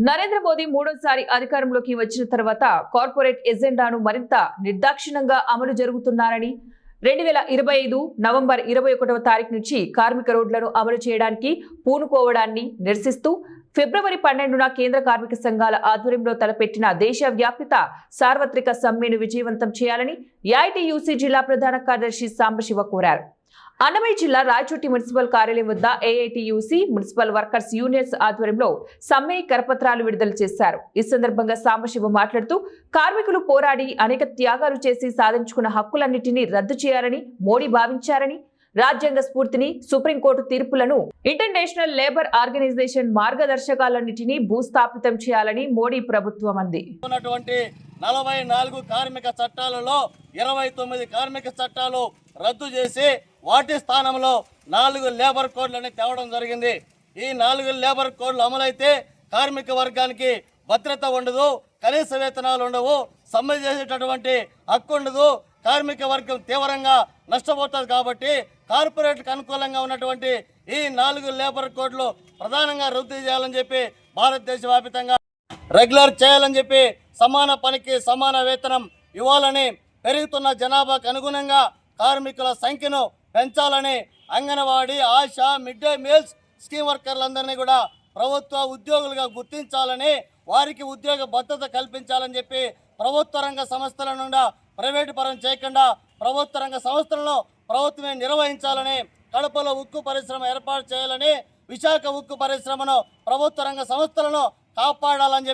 నరేంద్ర మోదీ మూడోసారి అధికారంలోకి వచ్చిన తర్వాత కార్పొరేట్ ఎజెండాను మరింత నిర్దాక్షిణ్యంగా అమలు జరుగుతున్నారని 2025 నవంబర్ 21వ తారీఖు నుంచి కార్మిక రోడ్లను అమలు చేయడానికి పూనుకోవడాన్ని నిరసిస్తూ ఫిబ్రవరి 12న కేంద్ర కార్మిక సంఘాల ఆధ్వర్యంలో తలపెట్టిన దేశవ్యాప్త సార్వత్రిక సమ్మెను విజయవంతం చేయాలని ఏఐటీయూసీ జిల్లా ప్రధాన కార్యదర్శి సాంబశివ కోరారు. అన్నమయ్య జిల్లా రాయచోటి మున్సిపల్ కార్యాలయం వద్ద ఏఐటీయూసీ మున్సిపల్ వర్కర్స్ యూనియన్స్ ఆధ్వర్యంలో సమ్మె కరపత్రాలు విడుదల చేశారు. ఈ సందర్భంగా సాంబశివ మాట్లాడుతూ కార్మికులు పోరాడి అనేక త్యాగాలు చేసి సాధించుకున్న హక్కులన్నింటినీ రద్దు చేయాలని మోడీ భావించారని, రాజ్యాంగ స్ఫూర్తిని, సుప్రీంకోర్టు తీర్పులను, ఇంటర్నేషనల్ లేబర్ ఆర్గనైజేషన్ మార్గదర్శకాలన్నింటినీ భూస్థాపితం చేయాలని మోడీ ప్రభుత్వం అంది. 44 కార్మిక చట్టాలలో 29 కార్మిక చట్టాలు రద్దు చేసి వాటి స్థానంలో 4 లేబర్ కోడ్లని తేవడం జరిగింది. ఈ 4 లేబర్ కోడ్లు అమలైతే కార్మిక వర్గానికి భద్రత ఉండదు, కనీస వేతనాలు ఉండవు, సమ్మె చేసేటటువంటి హక్కు ఉండదు, కార్మిక వర్గం తీవ్రంగా నష్టపోతుంది. కాబట్టి కార్పొరేట్లకు అనుకూలంగా ఉన్నటువంటి ఈ 4 లేబర్ కోడ్లు ప్రధానంగా రద్దు చేయాలని చెప్పి భారతదేశ వ్యాప్తంగా రెగ్యులర్ చేయాలని చెప్పి సమాన పనికి సమాన వేతనం ఇవ్వాలని, పెరుగుతున్న జనాభాకు అనుగుణంగా కార్మికుల సంఖ్యను పెంచాలని, anganwadi, ASHA, mid day meals scheme వర్కర్లందరినీ కూడా ప్రభుత్వ ఉద్యోగులుగా గుర్తించాలని, వారికి ఉద్యోగ భద్రత కల్పించాలని చెప్పి ప్రభుత్వ రంగ సంస్థల నుండి ప్రైవేటు పరం చేయకుండా ప్రభుత్వ రంగ సంస్థలను ప్రభుత్వమే నిర్వహించాలని, కడపలో ఉక్కు పరిశ్రమ ఏర్పాటు చేయాలని, విశాఖ ఉక్కు పరిశ్రమను ప్రభుత్వ రంగ సంస్థలను కాపాడాలని చెప్పి